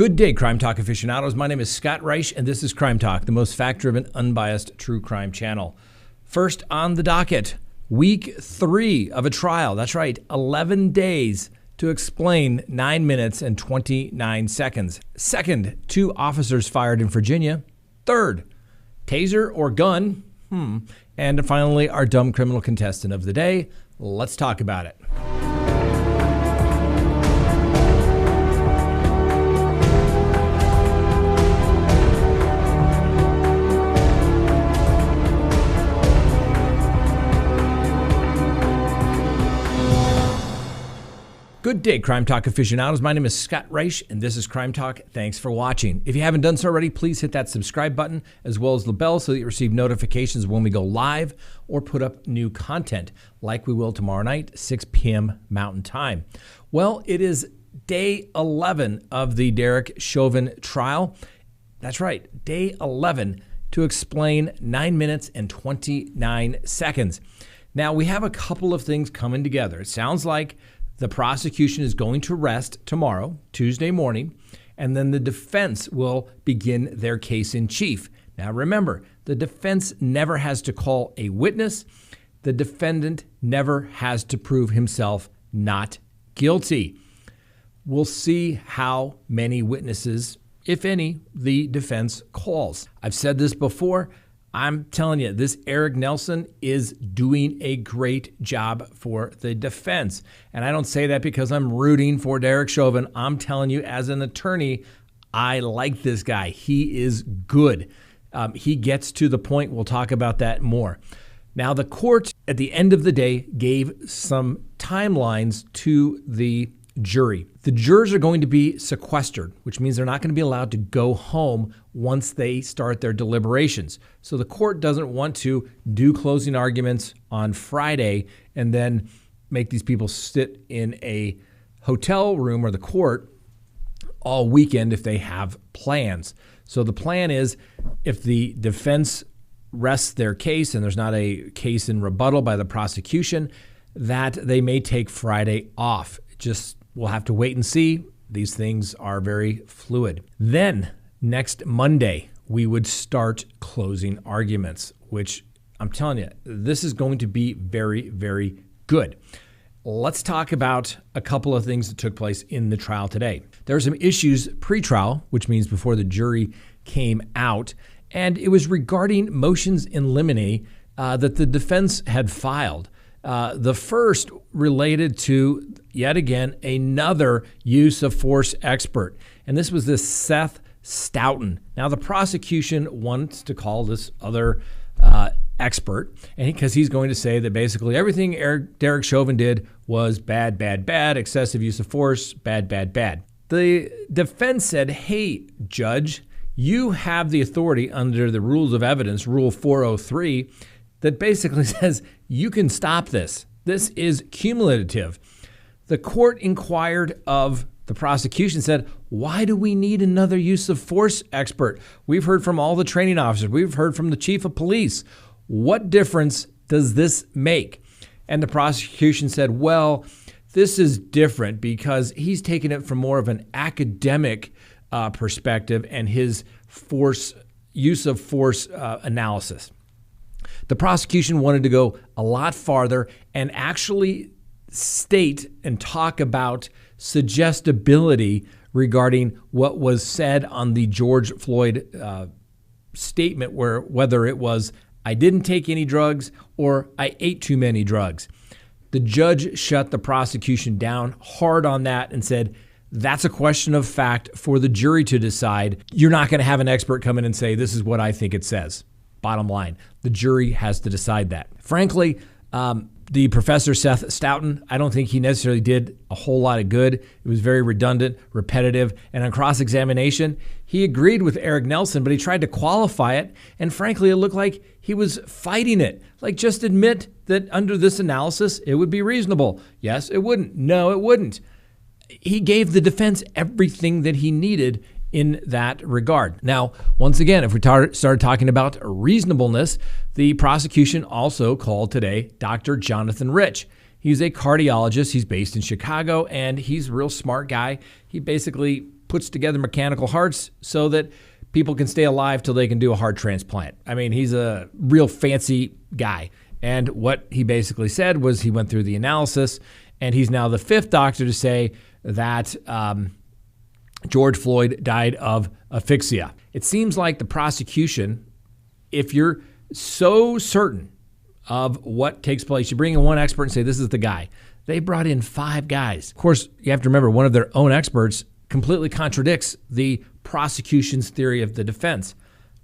Good day, Crime Talk aficionados. My name is Scott Reich, and this is Crime Talk, the most fact-driven, unbiased true crime channel. First on the docket, week 3 of a trial. That's right, 11 days to explain 9 minutes and 29 seconds. Second, 2 officers fired in Virginia. Third, taser or gun. And finally, our dumb criminal contestant of the day. Let's talk about it. Good day, Crime Talk aficionados. My name is Scott Reich, and this is Crime Talk. Thanks for watching. If you haven't done so already, please hit that subscribe button as well as the bell so that you receive notifications when we go live or put up new content, like we will tomorrow night, 6 p.m. Mountain Time. Well, it is day 11 of the Derek Chauvin trial. That's right, day 11 to explain 9 minutes and 29 seconds. Now, we have a couple of things coming together. It sounds like the prosecution is going to rest tomorrow, Tuesday morning, and then the defense will begin their case in chief. Now remember, the defense never has to call a witness. The defendant never has to prove himself not guilty. We'll see how many witnesses, if any, the defense calls. I've said this before. I'm telling you, this Eric Nelson is doing a great job for the defense. And I don't say that because I'm rooting for Derek Chauvin. I'm telling you, as an attorney, I like this guy. He is good. He gets to the point. We'll talk about that more. Now, the court, at the end of the day, gave some timelines to the jury. The jurors are going to be sequestered, which means they're not going to be allowed to go home once they start their deliberations. So the court doesn't want to do closing arguments on Friday and then make these people sit in a hotel room or the court all weekend if they have plans. So the plan is, if the defense rests their case and there's not a case in rebuttal by the prosecution, that they may take Friday off. We'll have to wait and see. These things are very fluid. Then next Monday, we would start closing arguments, which I'm telling you, this is going to be very, very good. Let's talk about a couple of things that took place in the trial today. There were some issues pre-trial, which means before the jury came out, and it was regarding motions in limine that the defense had filed. The first related to, yet again, another use of force expert. And this was this Seth Stoughton. Now, the prosecution wants to call this other expert, and because he's going to say that basically everything Derek Chauvin did was bad, bad, bad, excessive use of force, bad, bad, bad. The defense said, hey, judge, you have the authority under the rules of evidence, Rule 403, that basically says you can stop this. This is cumulative. The court inquired of the prosecution, said, why do we need another use of force expert? We've heard from all the training officers. We've heard from the chief of police. What difference does this make? And the prosecution said, well, this is different because he's taken it from more of an academic perspective and his use of force analysis. The prosecution wanted to go a lot farther and actually state and talk about suggestibility regarding what was said on the George Floyd statement, whether it was, I didn't take any drugs or I ate too many drugs. The judge shut the prosecution down hard on that and said, that's a question of fact for the jury to decide. You're not going to have an expert come in and say, this is what I think it says. Bottom line, the jury has to decide that. Frankly, the Professor Seth Stoughton, I don't think he necessarily did a whole lot of good. It was very redundant, repetitive, and on cross-examination, he agreed with Eric Nelson, but he tried to qualify it, and frankly, it looked like he was fighting it. Like, just admit that under this analysis, it would be reasonable. Yes, it wouldn't. No, it wouldn't. He gave the defense everything that he needed in that regard. Now, once again, if we started talking about reasonableness, the prosecution also called today Dr. Jonathan Rich. He's a cardiologist. He's based in Chicago, and he's a real smart guy. He basically puts together mechanical hearts so that people can stay alive till they can do a heart transplant. I mean, he's a real fancy guy. And what he basically said was he went through the analysis, and he's now the fifth doctor to say that George Floyd died of asphyxia. It seems like the prosecution, if you're so certain of what takes place, you bring in one expert and say, this is the guy. They brought in 5 guys. Of course, you have to remember, one of their own experts completely contradicts the prosecution's theory of the defense.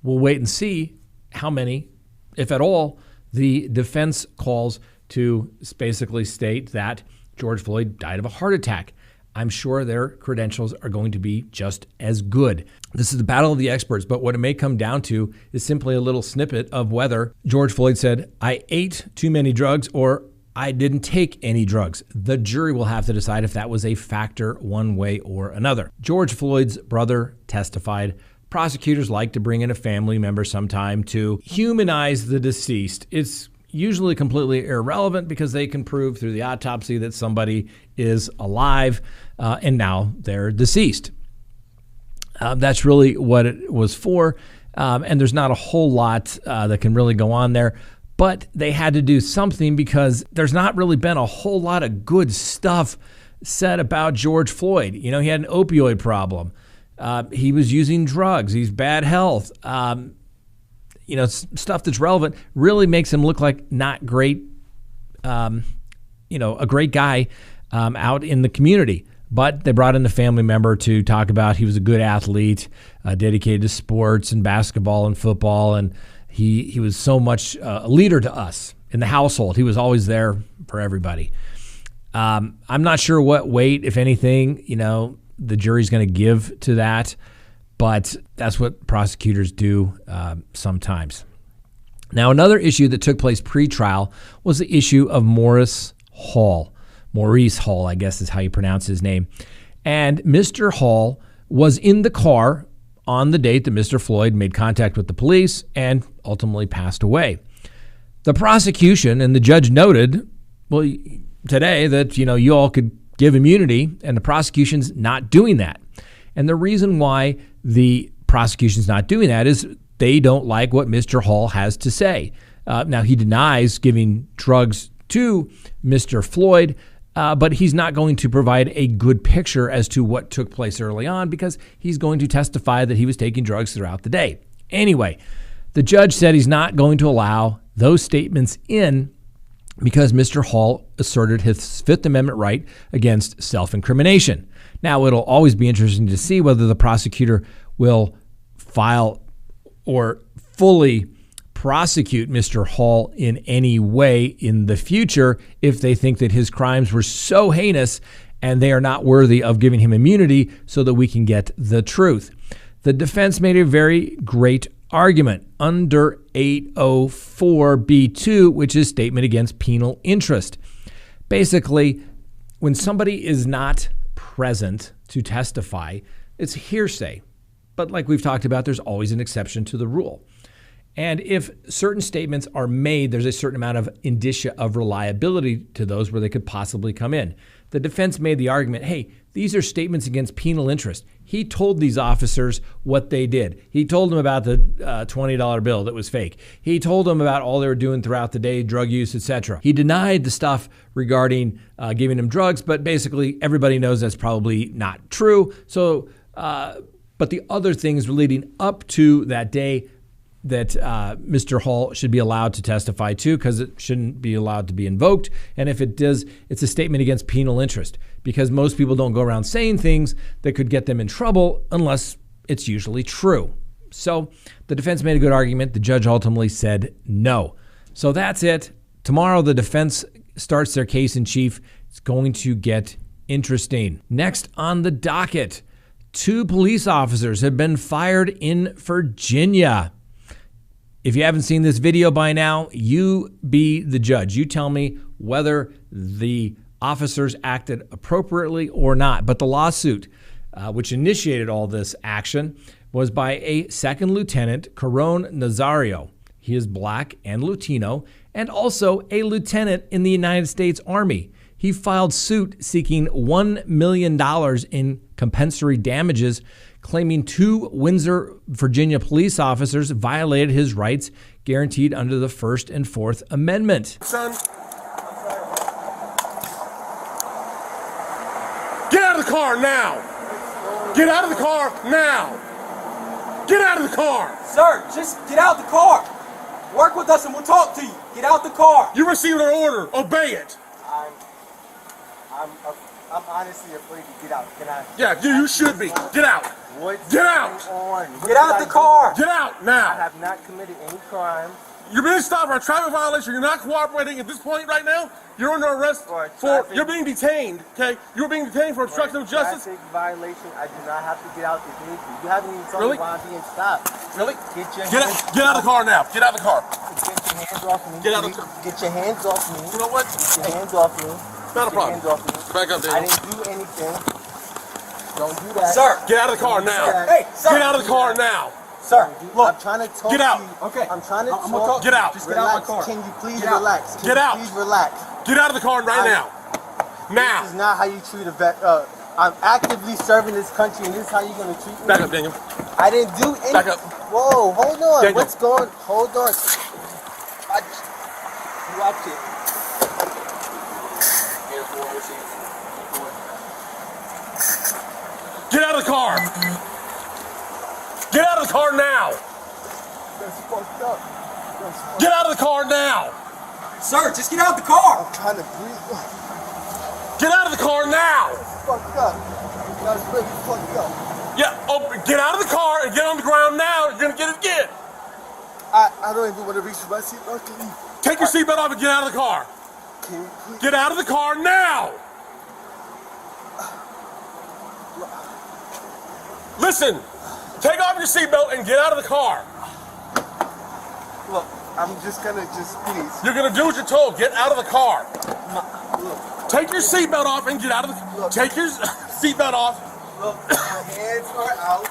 We'll wait and see how many, if at all, the defense calls to basically state that George Floyd died of a heart attack. I'm sure their credentials are going to be just as good. This is the battle of the experts, but what it may come down to is simply a little snippet of whether George Floyd said, I ate too many drugs, or I didn't take any drugs. The jury will have to decide if that was a factor one way or another. George Floyd's brother testified. Prosecutors like to bring in a family member sometime to humanize the deceased. It's usually completely irrelevant because they can prove through the autopsy that somebody is alive and now they're deceased. That's really what it was for. And there's not a whole lot that can really go on there. But they had to do something because there's not really been a whole lot of good stuff said about George Floyd. You know, he had an opioid problem. He was using drugs. He's bad health. Stuff that's relevant really makes him look like not great, a great guy out in the community. But they brought in the family member to talk about he was a good athlete, dedicated to sports and basketball and football, and he was so much a leader to us in the household. He was always there for everybody. I'm not sure what weight, if anything, the jury's going to give to that, but that's what prosecutors do sometimes. Now, another issue that took place pre-trial was the issue of Maurice Hall, I guess is how you pronounce his name. And Mr. Hall was in the car on the date that Mr. Floyd made contact with the police and ultimately passed away. The prosecution and the judge noted, today that, you all could give immunity, and the prosecution's not doing that. And the reason why the prosecution's not doing that is they don't like what Mr. Hall has to say. Now, he denies giving drugs to Mr. Floyd, but he's not going to provide a good picture as to what took place early on because he's going to testify that he was taking drugs throughout the day. Anyway, the judge said he's not going to allow those statements in because Mr. Hall asserted his Fifth Amendment right against self-incrimination. Now, it'll always be interesting to see whether the prosecutor will file or fully prosecute Mr. Hall in any way in the future if they think that his crimes were so heinous and they are not worthy of giving him immunity so that we can get the truth. The defense made a very great argument under 804B2, which is statement against penal interest. Basically, when somebody is not present to testify, it's hearsay. But like we've talked about, there's always an exception to the rule. And if certain statements are made, there's a certain amount of indicia of reliability to those where they could possibly come in. The defense made the argument, hey, these are statements against penal interest. He told these officers what they did. He told them about the $20 bill that was fake. He told them about all they were doing throughout the day, drug use, etc. He denied the stuff regarding giving them drugs, but basically everybody knows that's probably not true. So, but the other things leading up to that day that Mr. Hall should be allowed to testify to because it shouldn't be allowed to be invoked. And if it does, it's a statement against penal interest because most people don't go around saying things that could get them in trouble unless it's usually true. So the defense made a good argument. The judge ultimately said no. So that's it. Tomorrow, the defense starts their case in chief. It's going to get interesting. Next on the docket, 2 police officers have been fired in Virginia. If you haven't seen this video by now, you be the judge. You tell me whether the officers acted appropriately or not. But the lawsuit, which initiated all this action, was by a second lieutenant, Caron Nazario. He is black and Latino, and also a lieutenant in the United States Army. he filed suit seeking $1 million in compensatory damages, claiming 2 Windsor, Virginia police officers violated his rights guaranteed under the First and Fourth Amendment. Son, get out of the car now! Get out of the car now! Get out of the car! Sir, just get out the car. Work with us and we'll talk to you. Get out the car. You received an order. Obey it. I'm honestly afraid to get out. Can I? Yeah, you should be. Get out. What's Get out. going on? Get out the car. Get out I now. have not committed any crime. You're being stopped for a traffic violation. You're not cooperating at this point right now. You're under arrest For a for. traffic- You're being detained. Okay, you're being detained for obstruction of justice. Traffic violation. I do not have to get out the vehicle. You haven't even told Really? me why I'm being stopped. Really? Get your Get hands. out of the car now. Get out of the car. Get your hands off me. Get out of please. the- Get your hands off me. You know what? Get your hands off me. Not a Get your problem. hands off me. Back up, I Daniel. didn't do anything. Don't do that. Sir. Get out of the car now. Hey, sir. Get out of the car now. Sir, I'm trying to talk Get out. to you. Okay. I'm trying to I'm gonna talk. talk. Get out. Just get out Relax. my car. Can you please Get out. relax? Can Get you out. Please relax. Get out of the car right now. This Now. is not how you treat a vet. I'm actively serving this country, and this is how you're gonna treat me. Back up, Daniel. I didn't do anything. Back up. Whoa, hold on. Daniel. What's going? Hold on. Watch it. Get out of the car. Get out of the car now. That's fucked up. That's fucked Get out of the car now. Sir, just get out the car. I'm trying to breathe. Get out of the car now. That's fucked up. That's really fucked up. Yeah, get out of the car and get on the ground now. You're gonna get it again. I don't even want to reach my seatbelt. Can you? Take your seatbelt off and get out of the car. Can you please? Get out of the car now. Listen, take off your seatbelt and get out of the car. Look, I'm just gonna please. You're gonna do what you're told. Get out of the car. Look, Take your seatbelt off and get out of the. Look. Take your seatbelt off. look, my hands are out.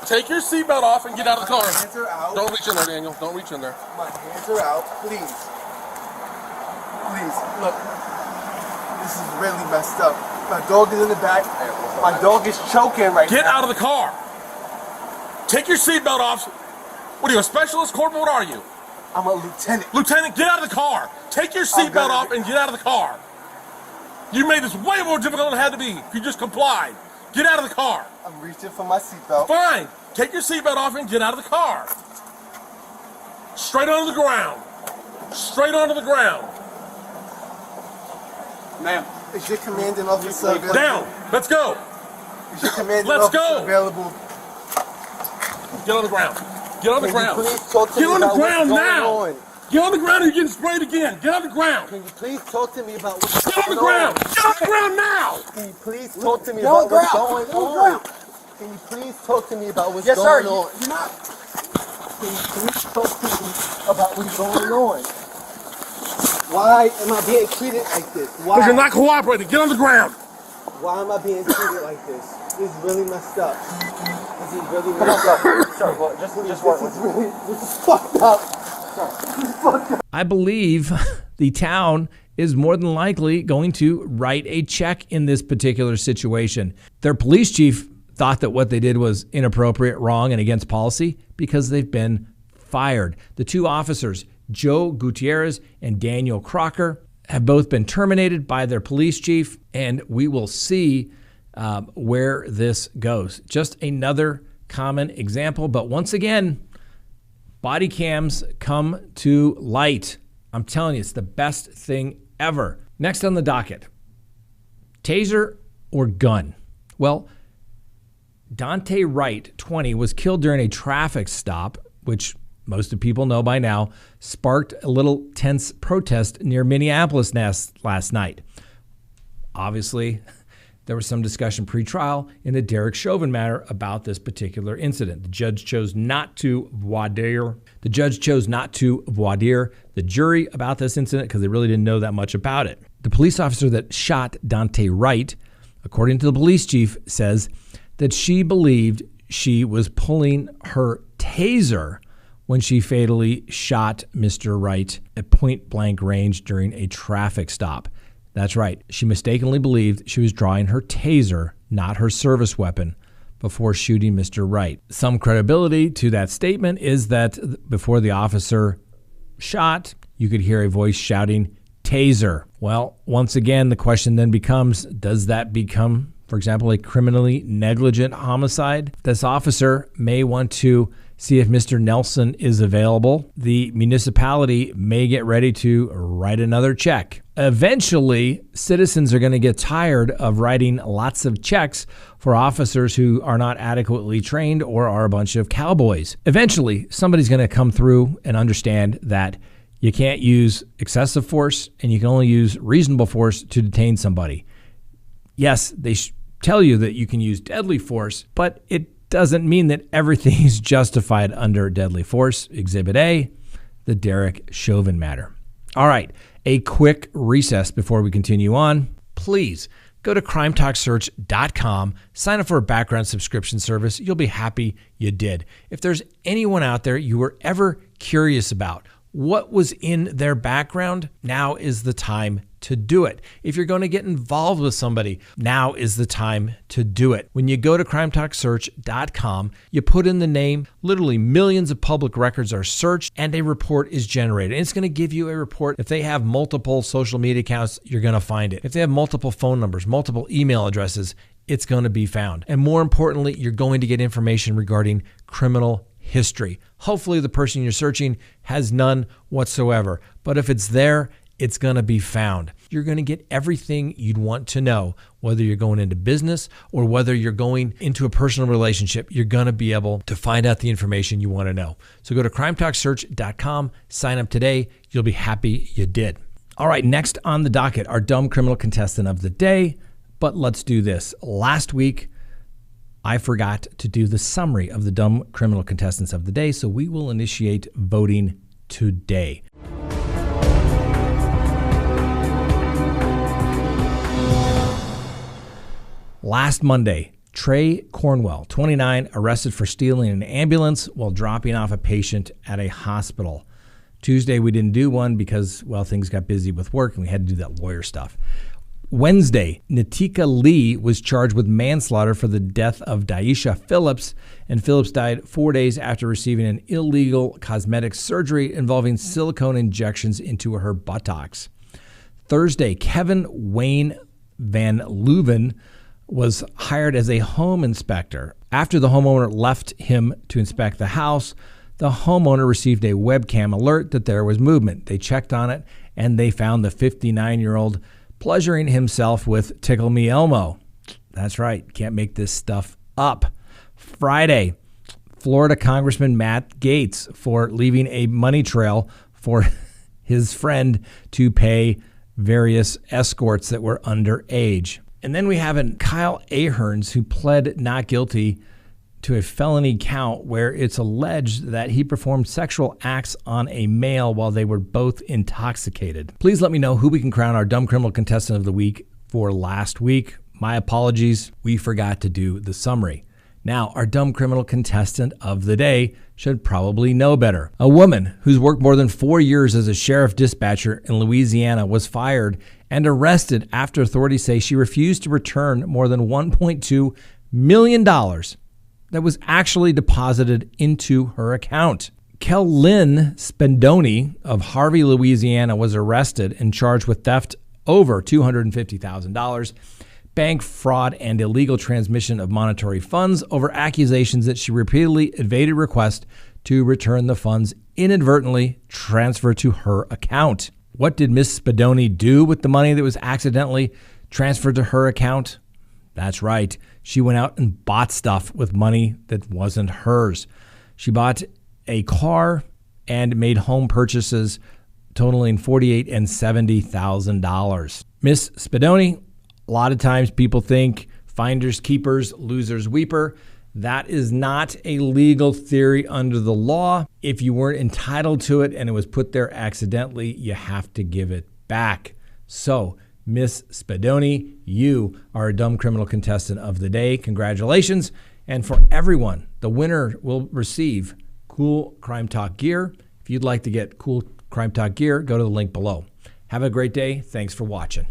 Take your seatbelt off and get out of the My car. hands are out. Don't reach in there, Daniel. Don't reach in there. My hands are out. Please. Please, look. This is really messed up. My dog is in the back. My dog is choking right Get now. out of the car. Take your seatbelt off. What are you, a specialist, corporal? What are you? I'm a lieutenant. Lieutenant, get out of the car. Take your I'm seatbelt gonna- off and get out of the car. You made this way more difficult than it had to be. If you just complied. Get out of the car. I'm reaching for my seatbelt. Fine. Take your seatbelt off and get out of the car. Straight onto the ground. Straight onto the ground. Ma'am. Is your commanding officer available? Down. Let's go. Is your commanding Let's officer go. available? Get on the ground. Get on the Can you ground. please talk to Get me on the about what's ground going now. on? Get on the ground and you're getting sprayed again. Get on the ground. Can you please talk to me about what's Get on going the ground. on? Get on the ground now. Can you please talk to me Get on about the what's ground. going Get on the on? ground. Can you please talk to me about what's Yes, sir. going on? You're not. Can you please talk to me about what's going on? Why am I being treated like this? Why? Because you're not cooperating. Get on the ground. Why am I being treated like this? This is really messed up. This is really messed up. Sir, well, just This is fucked up. This is fucked up. I believe the town is more than likely going to write a check in this particular situation. Their police chief thought that what they did was inappropriate, wrong, and against policy because they've been fired. The 2 officers, Joe Gutierrez and Daniel Crocker, have both been terminated by their police chief, and we will see where this goes. Just another common example, but once again, body cams come to light. I'm telling you, it's the best thing ever. Next on the docket, taser or gun? Well, Dante Wright, 20, was killed during a traffic stop, which most of people know by now, sparked a little tense protest near Minneapolis last night. Obviously, there was some discussion pre-trial in the Derek Chauvin matter about this particular incident. The judge chose not to voir dire the jury about this incident because they really didn't know that much about it. The police officer that shot Dante Wright, according to the police chief, says that she believed she was pulling her taser when she fatally shot Mr. Wright at point blank range during a traffic stop. That's right. She mistakenly believed she was drawing her taser, not her service weapon, before shooting Mr. Wright. Some credibility to that statement is that before the officer shot, you could hear a voice shouting, "Taser." Well, once again, the question then becomes, does that become, for example, a criminally negligent homicide? This officer may want to see if Mr. Nelson is available. The municipality may get ready to write another check. Eventually, citizens are going to get tired of writing lots of checks for officers who are not adequately trained or are a bunch of cowboys. Eventually, somebody's going to come through and understand that you can't use excessive force and you can only use reasonable force to detain somebody. Yes, they tell you that you can use deadly force, but it doesn't mean that everything is justified under deadly force. Exhibit A, the Derek Chauvin matter. All right, a quick recess before we continue on. Please go to CrimeTalkSearch.com, sign up for a background subscription service. You'll be happy you did. If there's anyone out there you were ever curious about what was in their background, now is the time to do it. If you're going to get involved with somebody, now is the time to do it. When you go to CrimeTalkSearch.com, you put in the name, literally millions of public records are searched, and a report is generated. And it's going to give you a report. If they have multiple social media accounts, you're going to find it. If they have multiple phone numbers, multiple email addresses, it's going to be found. And more importantly, you're going to get information regarding criminal history. Hopefully the person you're searching has none whatsoever. But if it's there, it's going to be found. You're going to get everything you'd want to know, whether you're going into business or whether you're going into a personal relationship. You're going to be able to find out the information you want to know. So go to CrimeTalkSearch.com, sign up today. You'll be happy you did. All right, next on the docket, our dumb criminal contestant of the day. But let's do this. Last week, I forgot to do the summary of the dumb criminal contestants of the day, so we will initiate voting today. Last Monday, Trey Cornwell, 29, arrested for stealing an ambulance while dropping off a patient at a hospital. Tuesday, we didn't do one because, well, things got busy with work and we had to do that lawyer stuff. Wednesday, Natika Lee was charged with manslaughter for the death of Daisha Phillips, and Phillips died 4 days after receiving an illegal cosmetic surgery involving silicone injections into her buttocks. Thursday, Kevin Wayne Van Leuven was hired as a home inspector. After the homeowner left him to inspect the house, the homeowner received a webcam alert that there was movement. They checked on it, and they found the 59-year-old pleasuring himself with Tickle Me Elmo. That's right. Can't make this stuff up. Friday, Florida Congressman Matt Gaetz for leaving a money trail for his friend to pay various escorts that were underage. And then we have Kyle Aherns, who pled not guilty to a felony count where it's alleged that he performed sexual acts on a male while they were both intoxicated. Please let me know who we can crown our dumb criminal contestant of the week for last week. My apologies, we forgot to do the summary. Now, our dumb criminal contestant of the day should probably know better. A woman who's worked more than 4 years as a sheriff dispatcher in Louisiana was fired and arrested after authorities say she refused to return more than $1.2 million that was actually deposited into her account. Kellyn Spendoni of Harvey, Louisiana was arrested and charged with theft over $250,000, bank fraud, and illegal transmission of monetary funds over accusations that she repeatedly evaded requests to return the funds inadvertently transferred to her account. What did Miss Spendoni do with the money that was accidentally transferred to her account? That's right. She went out and bought stuff with money that wasn't hers. She bought a car and made home purchases totaling $48,000 and $70,000. Miss Spendoni, a lot of times people think finders keepers, losers weeper. That is not a legal theory under the law. If you weren't entitled to it and it was put there accidentally, you have to give it back. So, Miss Spendoni, you are a dumb criminal contestant of the day. Congratulations. And for everyone, the winner will receive cool Crime Talk gear. If you'd like to get cool Crime Talk gear, go to the link below. Have a great day. Thanks for watching.